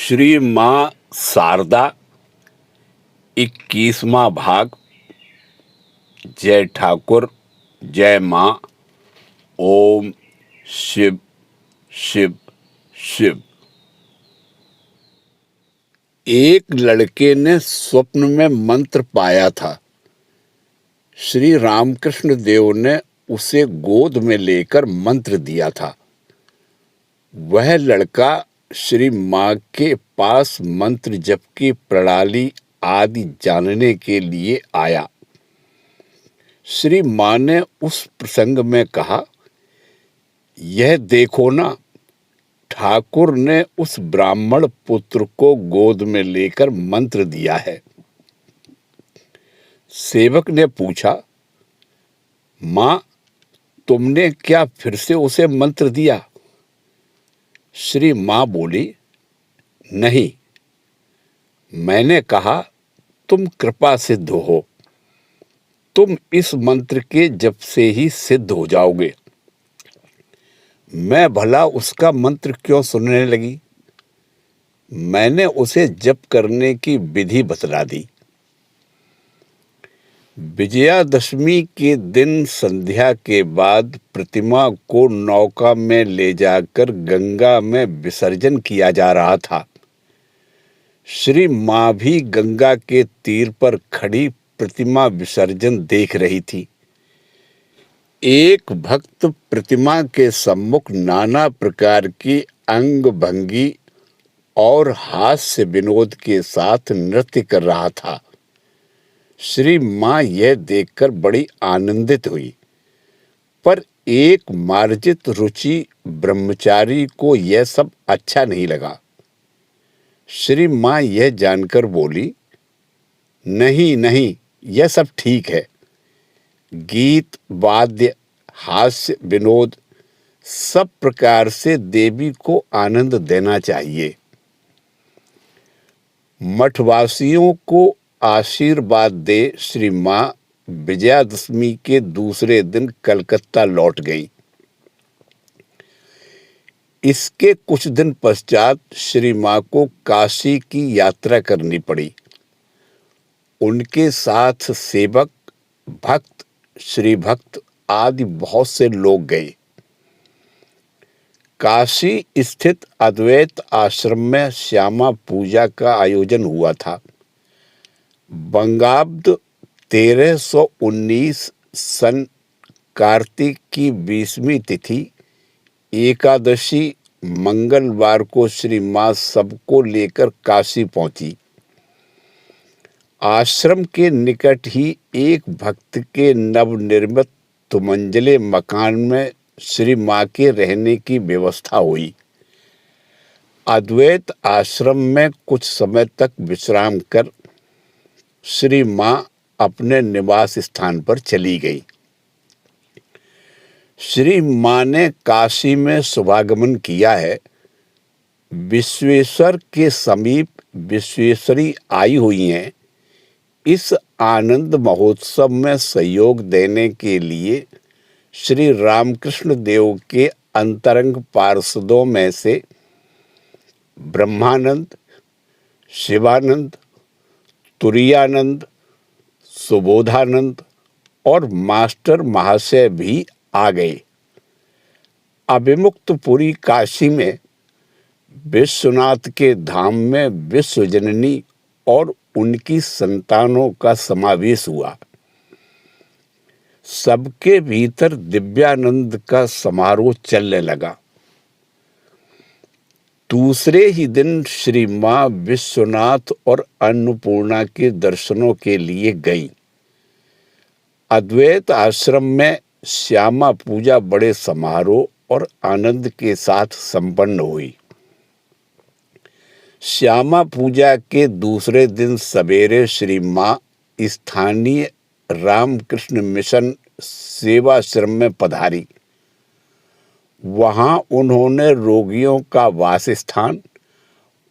श्री माँ शारदा 21वां भाग। जय ठाकुर जय माँ। ओम शिव शिव शिव। एक लड़के ने स्वप्न में मंत्र पाया था। श्री रामकृष्ण देव ने उसे गोद में लेकर मंत्र दिया था। वह लड़का श्री माँ के पास मंत्र जप की प्रणाली आदि जानने के लिए आया। श्री माँ ने उस प्रसंग में कहा, यह देखो ना, ठाकुर ने उस ब्राह्मण पुत्र को गोद में लेकर मंत्र दिया है। सेवक ने पूछा, माँ, तुमने क्या फिर से उसे मंत्र दिया? श्री माँ बोली, नहीं, मैंने कहा तुम कृपा सिद्ध हो, तुम इस मंत्र के जप से ही सिद्ध हो जाओगे। मैं भला उसका मंत्र क्यों सुनने लगी? मैंने उसे जप करने की विधि बतला दी। विजयादशमी के दिन संध्या के बाद प्रतिमा को नौका में ले जाकर गंगा में विसर्जन किया जा रहा था। श्री माँ भी गंगा के तीर पर खड़ी प्रतिमा विसर्जन देख रही थी। एक भक्त प्रतिमा के सम्मुख नाना प्रकार की अंग भंगी और हास्य विनोद के साथ नृत्य कर रहा था। श्री माँ यह देखकर बड़ी आनंदित हुई, पर एक मार्जित रुचि ब्रह्मचारी को यह सब अच्छा नहीं लगा। श्री माँ यह जानकर बोली, नहीं नहीं, यह सब ठीक है। गीत वाद्य हास्य विनोद सब प्रकार से देवी को आनंद देना चाहिए। मठवासियों को आशीर्वाद दे श्री माँ विजयादशमी के दूसरे दिन कलकत्ता लौट गई। इसके कुछ दिन पश्चात श्री माँ को काशी की यात्रा करनी पड़ी। उनके साथ सेवक, भक्त, श्री भक्त आदि बहुत से लोग गए। काशी स्थित अद्वैत आश्रम में श्यामा पूजा का आयोजन हुआ था। बंगाब्द 1319 सन कार्तिक की 20वीं तिथि एकादशी मंगलवार को श्री माँ सबको लेकर काशी पहुंची। आश्रम के निकट ही एक भक्त के नवनिर्मित तुमंजले मकान में श्री माँ के रहने की व्यवस्था हुई। अद्वैत आश्रम में कुछ समय तक विश्राम कर श्री माँ अपने निवास स्थान पर चली गई। श्री माँ ने काशी में शुभागमन किया है। विश्वेश्वर के समीप विश्वेश्वरी आई हुई हैं। इस आनंद महोत्सव में सहयोग देने के लिए श्री रामकृष्ण देव के अंतरंग पार्षदों में से ब्रह्मानंद, शिवानंद, तुरीयानंद, सुबोधानंद और मास्टर महाशय भी आ गए। अभिमुक्तपुरी काशी में विश्वनाथ के धाम में विश्वजननी और उनकी संतानों का समावेश हुआ। सबके भीतर दिव्यानंद का समारोह चलने लगा। दूसरे ही दिन श्री माँ विश्वनाथ और अन्नपूर्णा के दर्शनों के लिए गई। अद्वैत आश्रम में श्यामा पूजा बड़े समारोह और आनंद के साथ संपन्न हुई। श्यामा पूजा के दूसरे दिन सवेरे श्री माँ स्थानीय रामकृष्ण मिशन सेवाश्रम में पधारी। वहां उन्होंने रोगियों का वास स्थान,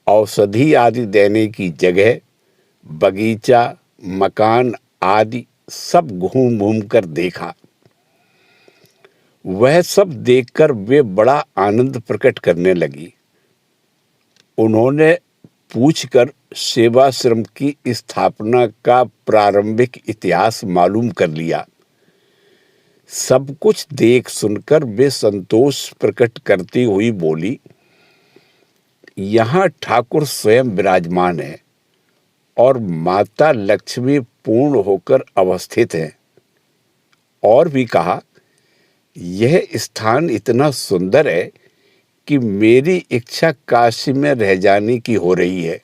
औषधि आदि देने की जगह, बगीचा, मकान आदि सब घूम घूम कर देखा। वह सब देखकर वे बड़ा आनंद प्रकट करने लगी। उन्होंने पूछकर सेवाश्रम की स्थापना का प्रारंभिक इतिहास मालूम कर लिया। सब कुछ देख सुनकर वे संतोष प्रकट करती हुई बोली, यहाँ ठाकुर स्वयं विराजमान है और माता लक्ष्मी पूर्ण होकर अवस्थित हैं। और भी कहा, यह स्थान इतना सुंदर है कि मेरी इच्छा काशी में रह जाने की हो रही है।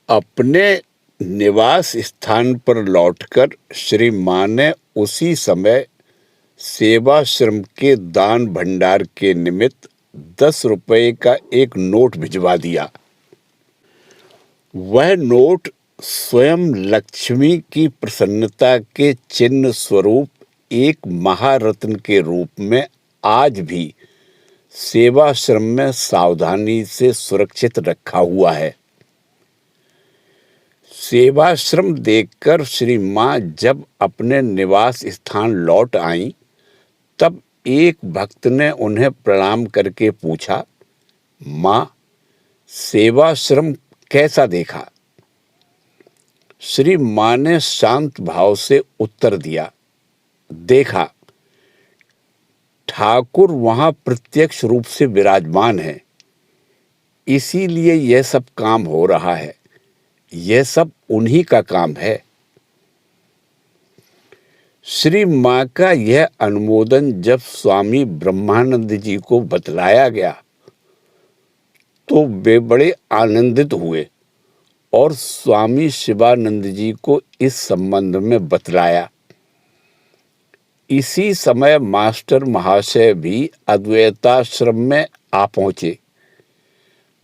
अपने निवास स्थान पर लौटकर श्री मां ने उसी समय सेवाश्रम के दान भंडार के निमित्त 10 रुपए का एक नोट भिजवा दिया। वह नोट स्वयं लक्ष्मी की प्रसन्नता के चिन्ह स्वरूप एक महारत्न के रूप में आज भी सेवाश्रम में सावधानी से सुरक्षित रखा हुआ है। सेवाश्रम देखकर श्री मां जब अपने निवास स्थान लौट आईं, तब एक भक्त ने उन्हें प्रणाम करके पूछा, मां, सेवाश्रम कैसा देखा? श्री मां ने शांत भाव से उत्तर दिया, देखा, ठाकुर वहां प्रत्यक्ष रूप से विराजमान है, इसीलिए यह सब काम हो रहा है। यह सब उन्हीं का काम है। श्री मां का यह अनुमोदन जब स्वामी ब्रह्मानंद जी को बतलाया गया तो वे बड़े आनंदित हुए और स्वामी शिवानंद जी को इस संबंध में बतलाया। इसी समय मास्टर महाशय भी अद्वैताश्रम में आ पहुंचे।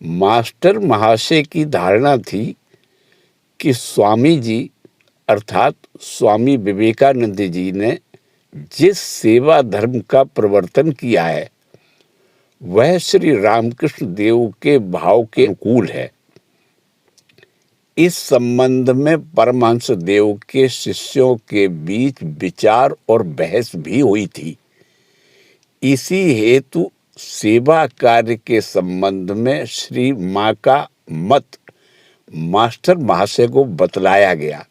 मास्टर महाशय की धारणा थी कि स्वामी जी अर्थात स्वामी विवेकानंद जी ने जिस सेवा धर्म का प्रवर्तन किया है वह श्री रामकृष्ण देव के भाव के अनुकूल है। इस संबंध में परमहंस देव के शिष्यों के बीच विचार और बहस भी हुई थी। इसी हेतु सेवा कार्य के संबंध में श्री मां का मत मास्टर महाशय को बतलाया गया।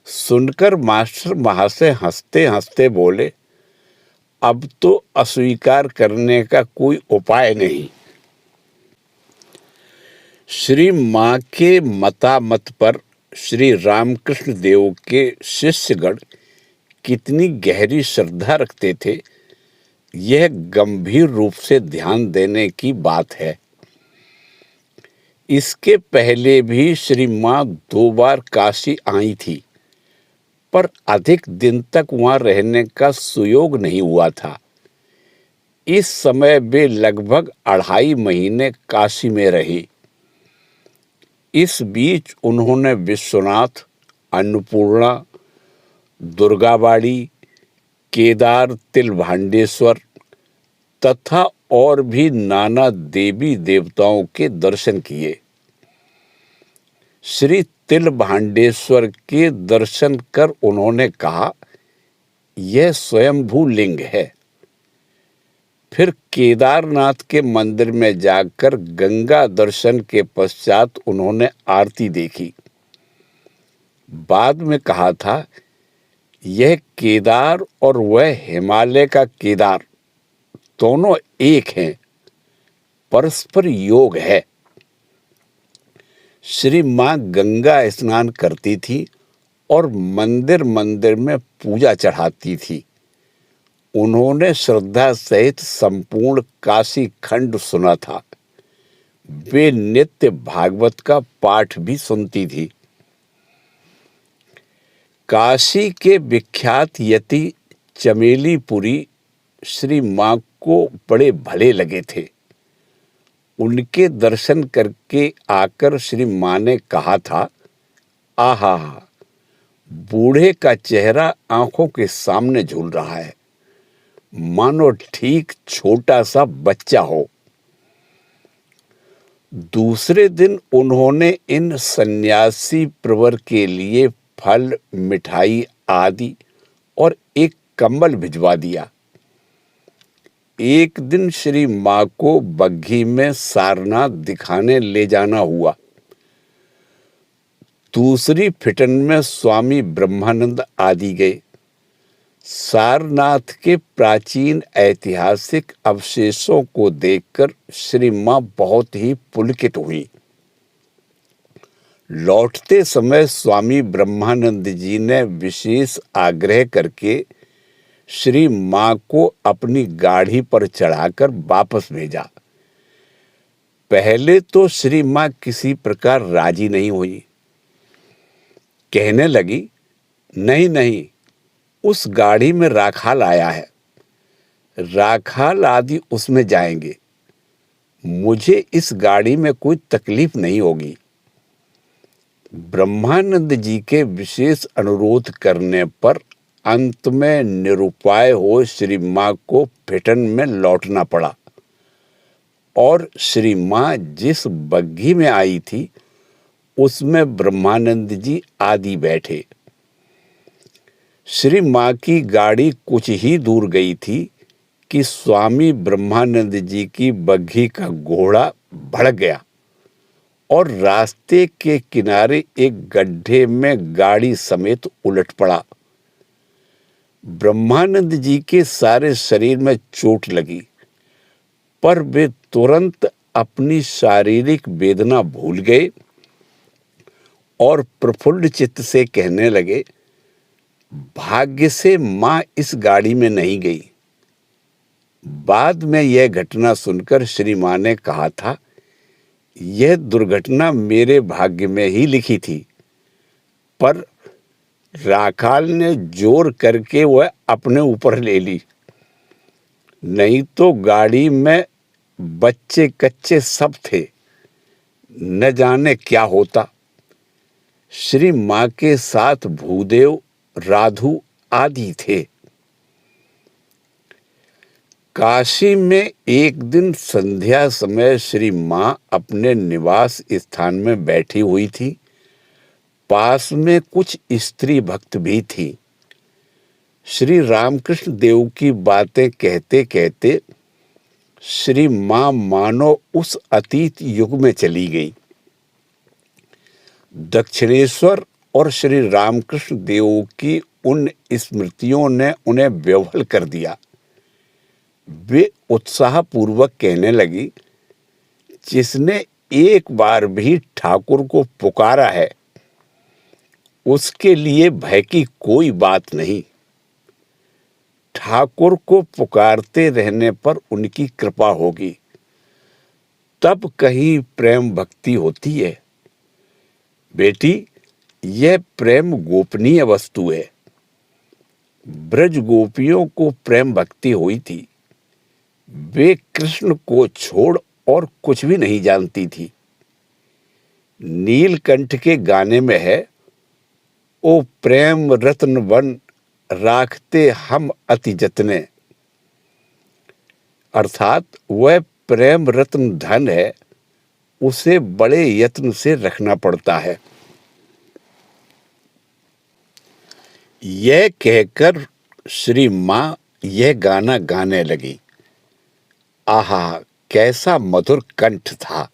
सुनकर मास्टर महाशय हंसते हंसते बोले, अब तो अस्वीकार करने का कोई उपाय नहीं। श्री मां के मतामत पर श्री रामकृष्ण देव के शिष्यगण कितनी गहरी श्रद्धा रखते थे, यह गंभीर रूप से ध्यान देने की बात है। इसके पहले भी श्री मां 2 बार काशी आई थी, पर अधिक दिन तक वहां रहने का सुयोग नहीं हुआ था। इस समय वे लगभग 2.5 महीने काशी में रहे। इस बीच उन्होंने विश्वनाथ, अन्नपूर्णा, दुर्गाबाड़ी, केदार तिलभांडेश्वर तथा और भी नाना देवी देवताओं के दर्शन किए। श्री तिलभांडेश्वर के दर्शन कर उन्होंने कहा, यह स्वयंभू लिंग है। फिर केदारनाथ के मंदिर में जाकर गंगा दर्शन के पश्चात उन्होंने आरती देखी। बाद में कहा था, यह केदार और वह हिमालय का केदार दोनों एक हैं, परस्पर योग है। श्री मां गंगा स्नान करती थी और मंदिर मंदिर में पूजा चढ़ाती थी। उन्होंने श्रद्धा सहित संपूर्ण काशी खंड सुना था। वे नित्य भागवत का पाठ भी सुनती थी। काशी के विख्यात यति चमेलीपुरी श्री मां को बड़े भले लगे थे। उनके दर्शन करके आकर श्री मां ने कहा था, आहा, बूढ़े का चेहरा आंखों के सामने झूल रहा है, मानो ठीक छोटा सा बच्चा हो। दूसरे दिन उन्होंने इन सन्यासी प्रवर के लिए फल, मिठाई आदि और एक कंबल भिजवा दिया। एक दिन श्री माँ को बग्घी में सारनाथ दिखाने ले जाना हुआ। दूसरी फिटन में स्वामी ब्रह्मानंद आदि गए। सारनाथ के प्राचीन ऐतिहासिक अवशेषों को देखकर श्री माँ बहुत ही पुलकित हुई। लौटते समय स्वामी ब्रह्मानंद जी ने विशेष आग्रह करके श्री माँ को अपनी गाड़ी पर चढ़ाकर वापस भेजा। पहले तो श्री माँ किसी प्रकार राजी नहीं हुई। कहने लगी, नहीं नहीं, उस गाड़ी में राखाल आया है, राखाल आदि उसमें जाएंगे, मुझे इस गाड़ी में कोई तकलीफ नहीं होगी। ब्रह्मानंद जी के विशेष अनुरोध करने पर अंत में निरुपाय हो श्री माँ को फिटन में लौटना पड़ा और श्री माँ जिस बग्घी में आई थी उसमें ब्रह्मानंद जी आदि बैठे। श्री माँ की गाड़ी कुछ ही दूर गई थी कि स्वामी ब्रह्मानंद जी की बग्घी का घोड़ा भड़क गया और रास्ते के किनारे एक गड्ढे में गाड़ी समेत उलट पड़ा। ब्रह्मानंद जी के सारे शरीर में चोट लगी, पर वे तुरंत अपनी शारीरिक वेदना भूल गए और प्रफुल्ल चित्त से कहने लगे, भाग्य से माँ इस गाड़ी में नहीं गई। बाद में यह घटना सुनकर श्री माँ ने कहा था, यह दुर्घटना मेरे भाग्य में ही लिखी थी, पर राखाल ने जोर करके वह अपने ऊपर ले ली, नहीं तो गाड़ी में बच्चे कच्चे सब थे, न जाने क्या होता। श्री माँ के साथ भूदेव, राधु आदि थे। काशी में एक दिन संध्या समय श्री माँ अपने निवास स्थान में बैठी हुई थी। पास में कुछ स्त्री भक्त भी थी। श्री रामकृष्ण देव की बातें कहते कहते श्री माँ मानो उस अतीत युग में चली गई। दक्षिणेश्वर और श्री रामकृष्ण देव की उन स्मृतियों ने उन्हें विह्वल कर दिया। वे उत्साहपूर्वक कहने लगी, जिसने एक बार भी ठाकुर को पुकारा है उसके लिए भय की कोई बात नहीं। ठाकुर को पुकारते रहने पर उनकी कृपा होगी, तब कहीं प्रेम भक्ति होती है। बेटी, यह प्रेम गोपनीय वस्तु है। ब्रज गोपियों को प्रेम भक्ति हुई थी। वे कृष्ण को छोड़ और कुछ भी नहीं जानती थी। नीलकंठ के गाने में है, ओ प्रेम रत्न वन राखते हम अति जतने, अर्थात वह प्रेम रत्न धन है, उसे बड़े यत्न से रखना पड़ता है। यह कहकर श्री माँ यह गाना गाने लगी। आहा, कैसा मधुर कंठ था,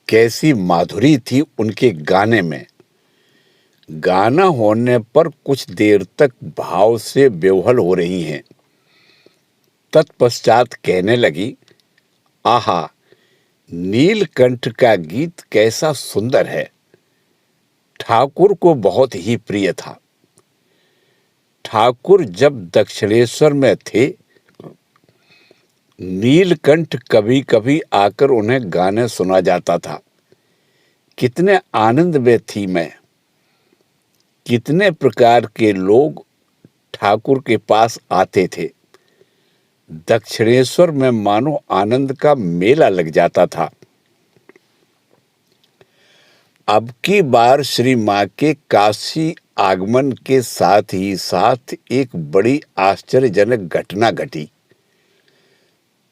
कैसी माधुरी थी उनके गाने में। गाना होने पर कुछ देर तक भाव से विह्वल हो रही हैं। तत्पश्चात कहने लगी, आहा, नीलकंठ का गीत कैसा सुंदर है, ठाकुर को बहुत ही प्रिय था। ठाकुर जब दक्षिणेश्वर में थे, नीलकंठ कभी कभी आकर उन्हें गाने सुना जाता था। कितने आनंद में थी मैं। कितने प्रकार के लोग ठाकुर के पास आते थे। दक्षिणेश्वर में मानो आनंद का मेला लग जाता था। अब की बार श्री माँ के काशी आगमन के साथ ही साथ एक बड़ी आश्चर्यजनक घटना घटी।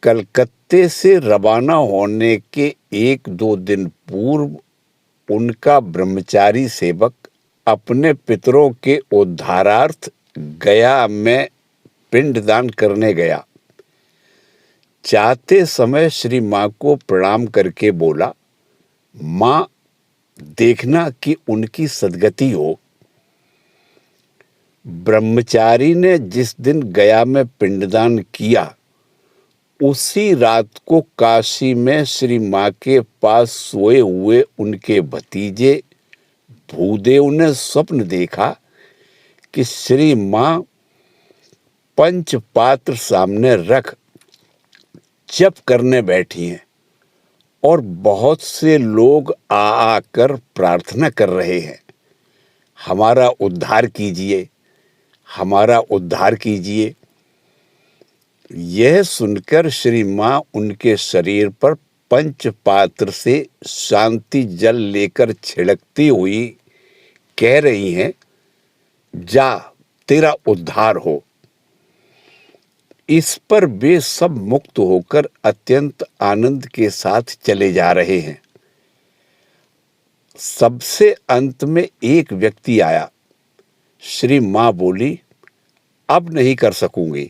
कलकत्ते से रवाना होने के 1-2 दिन पूर्व उनका ब्रह्मचारी सेवक अपने पितरों के उद्धारार्थ गया में पिंडदान करने गया। जाते समय श्री माँ को प्रणाम करके बोला, माँ देखना कि उनकी सद्गति हो। ब्रह्मचारी ने जिस दिन गया में पिंडदान किया, उसी रात को काशी में श्री माँ के पास सोए हुए उनके भतीजे भूदेव ने स्वप्न देखा कि श्री माँ पंचपात्र सामने रख जप करने बैठी हैं और बहुत से लोग आकर प्रार्थना कर रहे हैं, हमारा उद्धार कीजिए, हमारा उद्धार कीजिए। यह सुनकर श्री माँ उनके शरीर पर पंचपात्र से शांति जल लेकर छिड़कती हुई कह रही हैं, जा तेरा उद्धार हो। इस पर वे सब मुक्त होकर अत्यंत आनंद के साथ चले जा रहे हैं। सबसे अंत में एक व्यक्ति आया। श्री माँ बोली, अब नहीं कर सकूंगी।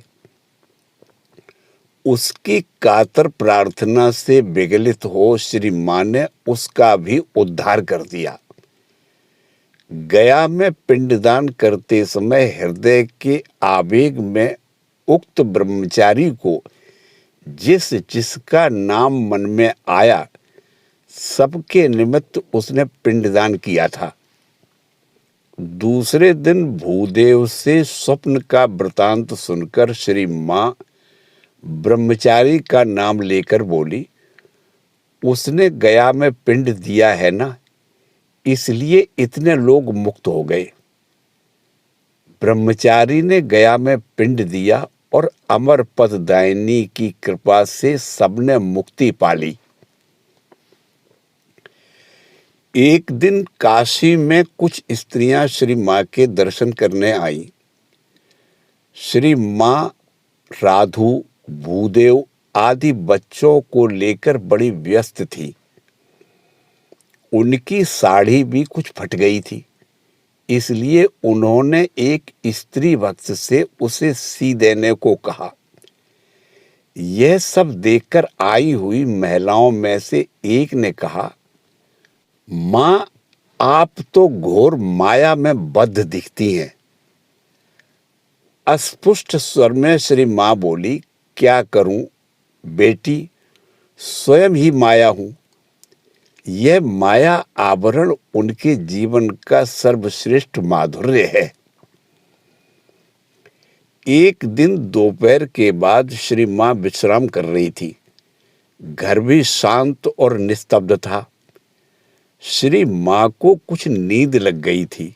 उसकी कातर प्रार्थना से विगलित हो श्री माँ ने उसका भी उद्धार कर दिया। गया में पिंडदान करते समय हृदय के आवेग में उक्त ब्रह्मचारी को जिस जिसका नाम मन में आया, सबके निमित्त उसने पिंडदान किया था। दूसरे दिन भूदेव से स्वप्न का वृतांत सुनकर श्री माँ ब्रह्मचारी का नाम लेकर बोली, उसने गया में पिंड दिया है ना, इसलिए इतने लोग मुक्त हो गए। ब्रह्मचारी ने गया में पिंड दिया और अमर पददायिनी की कृपा से सबने मुक्ति पाली। एक दिन काशी में कुछ स्त्रियां श्री माँ के दर्शन करने आई। श्री माँ राधु, भूदेव आदि बच्चों को लेकर बड़ी व्यस्त थी। उनकी साड़ी भी कुछ फट गई थी, इसलिए उन्होंने एक स्त्री भक्त से उसे सी देने को कहा। यह सब देखकर आई हुई महिलाओं में से एक ने कहा, माँ आप तो घोर माया में बद्ध दिखती हैं। अस्पष्ट स्वर में श्री माँ बोली, क्या करूं बेटी, स्वयं ही माया हूं। यह माया आवरण उनके जीवन का सर्वश्रेष्ठ माधुर्य है। एक दिन दोपहर के बाद श्री माँ विश्राम कर रही थी। घर भी शांत और निस्तब्ध था। श्री माँ को कुछ नींद लग गई थी।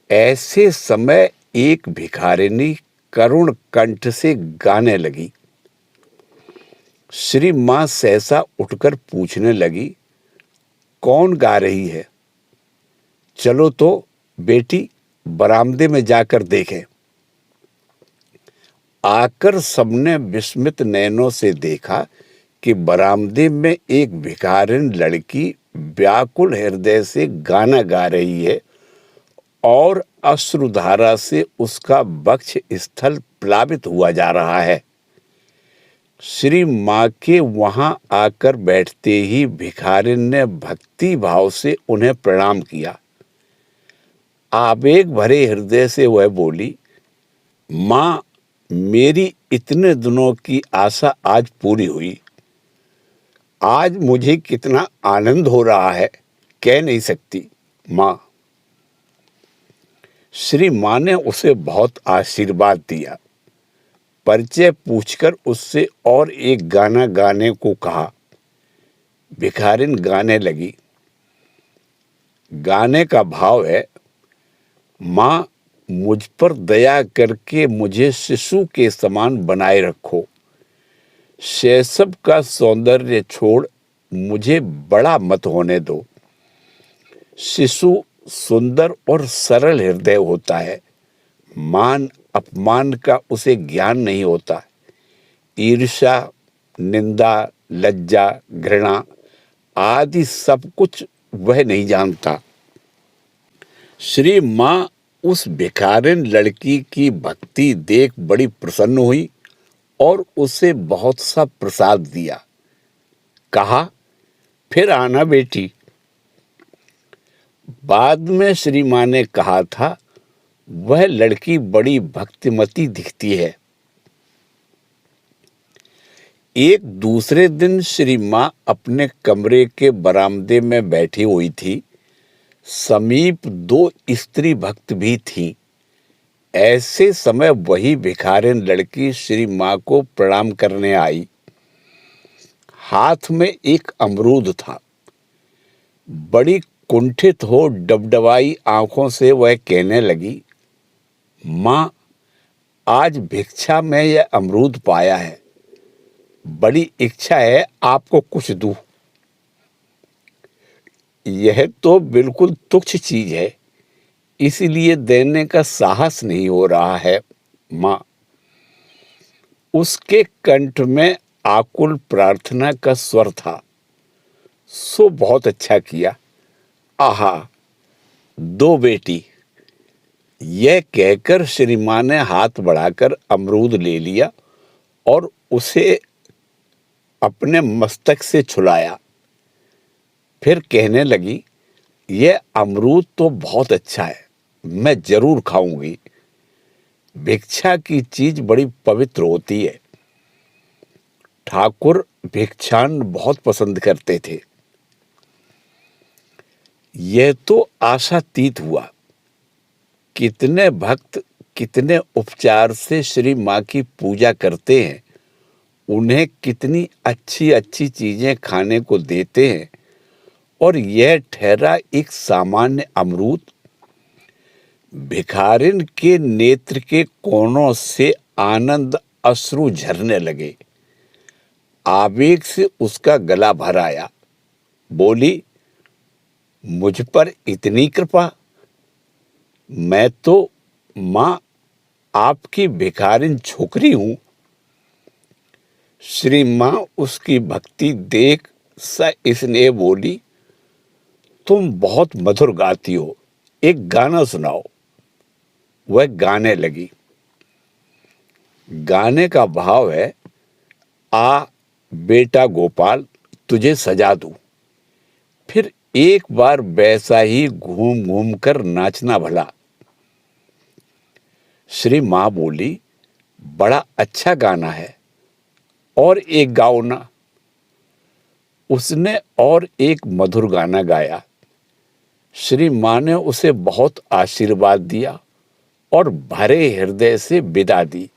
ऐसे समय एक भिखारिनी करुण कंठ से गाने लगी। श्री माँ सहसा उठकर पूछने लगी, कौन गा रही है? चलो तो बेटी बरामदे में जाकर देखें। आकर सबने विस्मित नयनों से देखा कि बरामदे में एक भिखारिन लड़की व्याकुल हृदय से गाना गा रही है और अश्रुधारा से उसका वक्ष स्थल प्लावित हुआ जा रहा है। श्री माँ के वहां आकर बैठते ही भिखारिन ने भक्ति भाव से उन्हें प्रणाम किया। आवेग भरे हृदय से वह बोली, माँ मेरी इतने दिनों की आशा आज पूरी हुई। आज मुझे कितना आनंद हो रहा है, कह नहीं सकती माँ। श्री माँ ने उसे बहुत आशीर्वाद दिया। परिचय पूछकर उससे और एक गाना गाने को कहा। भिखारिन गाने लगी। गाने का भाव है, माँ मुझ पर दया करके मुझे शिशु के समान बनाए रखो। शैशव का सौंदर्य छोड़ मुझे बड़ा मत होने दो। शिशु सुंदर और सरल हृदय होता है। मान अपमान का उसे ज्ञान नहीं होता। ईर्ष्या, निंदा, लज्जा, घृणा आदि सब कुछ वह नहीं जानता। श्री माँ उस भिखारिन लड़की की भक्ति देख बड़ी प्रसन्न हुई और उसे बहुत सा प्रसाद दिया। कहा, फिर आना बेटी। बाद में श्री माँ ने कहा था, वह लड़की बड़ी भक्तिमती दिखती है। एक दूसरे दिन श्री माँ अपने कमरे के बरामदे में बैठी हुई थी। समीप दो स्त्री भक्त भी थीं। ऐसे समय वही भिखारिन लड़की श्री माँ को प्रणाम करने आई। हाथ में एक अमरूद था। बड़ी कुंठित हो डबडबाई आंखों से वह कहने लगी, माँ, आज भिक्षा में यह अमरूद पाया है। बड़ी इच्छा है आपको कुछ दूं। यह तो बिल्कुल तुच्छ चीज है, इसलिए देने का साहस नहीं हो रहा है माँ। उसके कंठ में आकुल प्रार्थना का स्वर था। सो बहुत अच्छा किया। आहा, दो बेटी। यह कहकर श्री माँ ने हाथ बढ़ाकर अमरूद ले लिया और उसे अपने मस्तक से छुलाया। फिर कहने लगी, यह अमरूद तो बहुत अच्छा है, मैं जरूर खाऊंगी। भिक्षा की चीज बड़ी पवित्र होती है। ठाकुर भिक्षान बहुत पसंद करते थे। यह तो आशातीत हुआ। कितने भक्त कितने उपचार से श्री माँ की पूजा करते हैं, उन्हें कितनी अच्छी अच्छी चीजें खाने को देते हैं, और यह ठहरा एक सामान्य अमरूद। भिखारिन के नेत्र के कोनों से आनंद अश्रु झरने लगे। आवेग से उसका गला भर आया। बोली, मुझ पर इतनी कृपा? मैं तो माँ आपकी भिखारिन छोकरी हूं। श्री माँ उसकी भक्ति देख स्नेह बोली, तुम बहुत मधुर गाती हो, एक गाना सुनाओ। वह गाने लगी। गाने का भाव है, आ बेटा गोपाल तुझे सजा दूं। फिर एक बार वैसा ही घूम घूम कर नाचना भला। श्री माँ बोली, बड़ा अच्छा गाना है, और एक गाओ ना। उसने और एक मधुर गाना गाया। श्री माँ ने उसे बहुत आशीर्वाद दिया और भरे हृदय से विदा दी।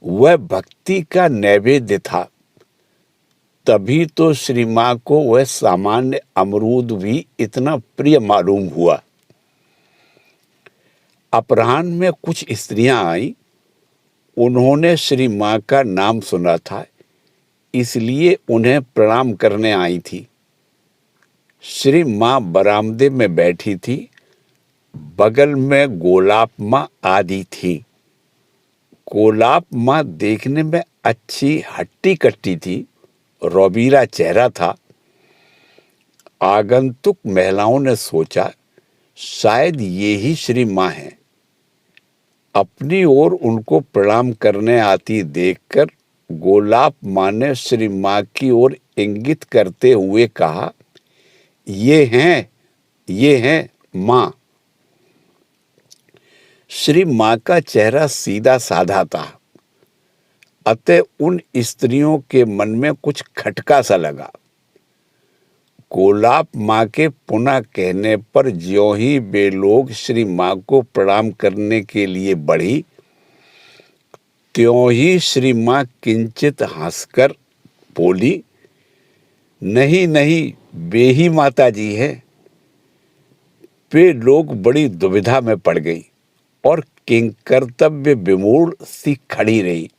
वह भक्ति का नैवेद्य था। तभी तो श्री माँ को वह सामान्य अमरूद भी इतना प्रिय मालूम हुआ। अपराह्न में कुछ स्त्रियां आईं। उन्होंने श्री माँ का नाम सुना था, इसलिए उन्हें प्रणाम करने आई थी। श्री माँ बरामदे में बैठी थी। बगल में गोलाप माँ आदि थी। गोलाप माँ देखने में अच्छी हट्टी कट्टी थी, रौबीरा चेहरा था। आगंतुक महिलाओं ने सोचा, शायद ये ही श्री माँ हैं। अपनी ओर उनको प्रणाम करने आती देखकर गोलाप माँ ने श्री माँ की ओर इंगित करते हुए कहा, ये हैं माँ। श्री माँ का चेहरा सीधा साधा था, अतः उन स्त्रियों के मन में कुछ खटका सा लगा। गोलाप माँ के पुनः कहने पर ज्यों ही वे लोग श्री माँ को प्रणाम करने के लिए बढ़ी, त्यों ही श्री माँ किंचित हंसकर बोली, नहीं नहीं, वे ही माता जी हैं। वे लोग बड़ी दुविधा में पड़ गई और किंकर्तव्य विमूढ़ सी खड़ी रही।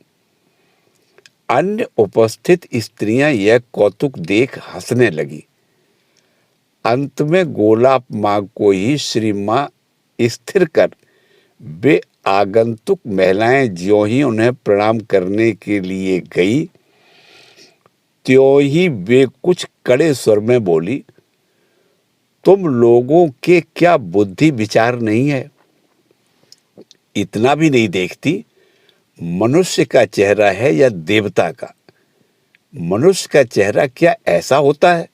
अन्य उपस्थित स्त्रियां यह कौतुक देख हंसने लगी। अंत में गोलाप माँ को ही श्री माँ स्थिर कर वे आगंतुक महिलाएं ज्यों ही उन्हें प्रणाम करने के लिए गई, त्यों ही वे कुछ कड़े स्वर में बोली, तुम लोगों के क्या बुद्धि विचार नहीं है? इतना भी नहीं देखती, मनुष्य का चेहरा है या देवता का? मनुष्य का चेहरा क्या ऐसा होता है?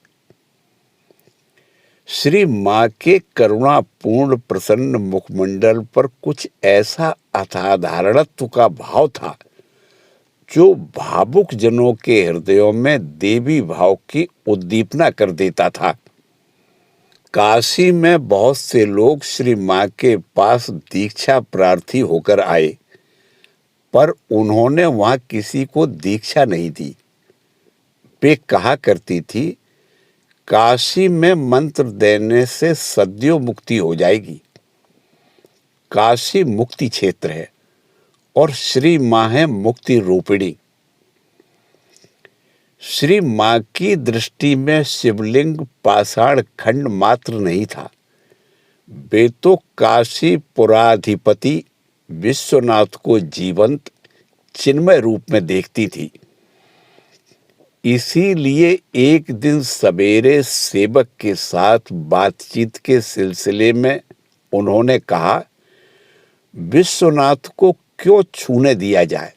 श्री मां के करुणापूर्ण प्रसन्न मुखमंडल पर कुछ ऐसा असाधारणत्व का भाव था जो भावुक जनों के हृदयों में देवी भाव की उद्दीपना कर देता था। काशी में बहुत से लोग श्री मां के पास दीक्षा प्रार्थी होकर आए, पर उन्होंने वहां किसी को दीक्षा नहीं दी। वे कहा करती थी, काशी में मंत्र देने से सद्यो मुक्ति हो जाएगी। काशी मुक्ति क्षेत्र है और श्री मां है मुक्ति रूपिणी। श्री मां की दृष्टि में शिवलिंग पाषाण खंड मात्र नहीं था, वे तो काशी पुराधिपति विश्वनाथ को जीवंत चिन्मय रूप में देखती थी। इसीलिए एक दिन सवेरे सेवक के साथ बातचीत के सिलसिले में उन्होंने कहा, विश्वनाथ को क्यों छूने दिया जाए?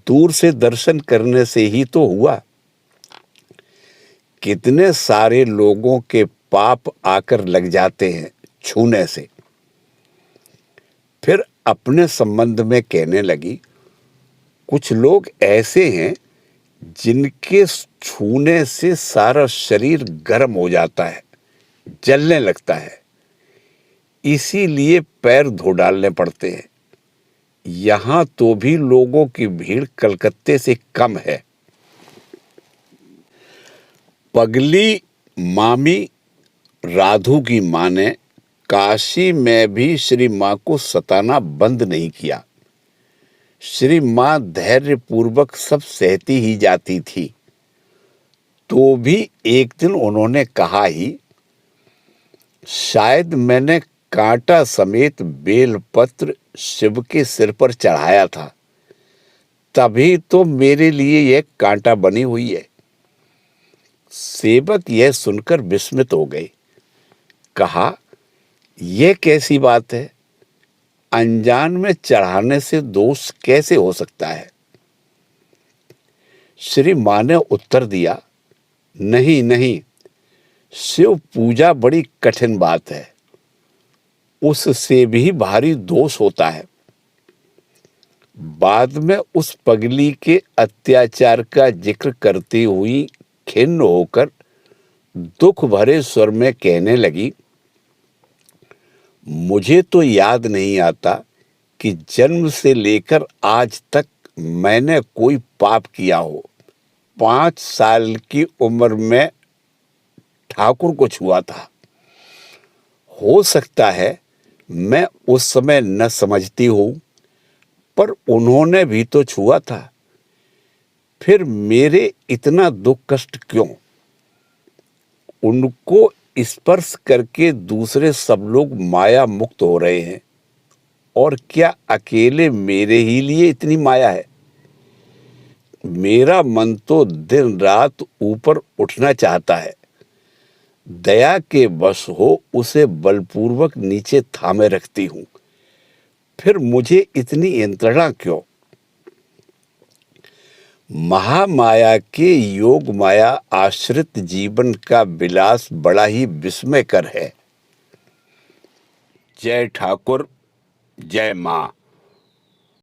दूर से दर्शन करने से ही तो हुआ। कितने सारे लोगों के पाप आकर लग जाते हैं छूने से। फिर अपने संबंध में कहने लगी, कुछ लोग ऐसे हैं जिनके छूने से सारा शरीर गर्म हो जाता है, जलने लगता है, इसीलिए पैर धो डालने पड़ते हैं। यहां तो भी लोगों की भीड़ कलकत्ते से कम है। पगली मामी राधू की मां ने काशी में भी श्री मां को सताना बंद नहीं किया। श्री मां धैर्य पूर्वक सब सहती ही जाती थी। तो भी एक दिन उन्होंने कहा ही, शायद मैंने कांटा समेत बेलपत्र शिव के सिर पर चढ़ाया था, तभी तो मेरे लिए यह कांटा बनी हुई है। सेवक यह सुनकर विस्मित हो गए। कहा, यह कैसी बात है? अनजान में चढ़ाने से दोष कैसे हो सकता है? श्री मां ने उत्तर दिया, नहीं नहीं, शिव पूजा बड़ी कठिन बात है, उससे भी भारी दोष होता है। बाद में उस पगली के अत्याचार का जिक्र करती हुई खिन्न होकर दुख भरे स्वर में कहने लगी, मुझे तो याद नहीं आता कि जन्म से लेकर आज तक मैंने कोई पाप किया हो। 5 साल की उम्र में ठाकुर को छुआ था। हो सकता है मैं उस समय न समझती हूं, पर उन्होंने भी तो छुआ था। फिर मेरे इतना दुख कष्ट क्यों? उनको स्पर्श करके दूसरे सब लोग माया मुक्त हो रहे हैं, और क्या अकेले मेरे ही लिए इतनी माया है? मेरा मन तो दिन रात ऊपर उठना चाहता है। दया के वश हो उसे बलपूर्वक नीचे थामे रखती हूं। फिर मुझे इतनी यंत्रणा क्यों? महामाया के योग माया आश्रित जीवन का विलास बड़ा ही विस्मयकर है। जय ठाकुर, जय मां।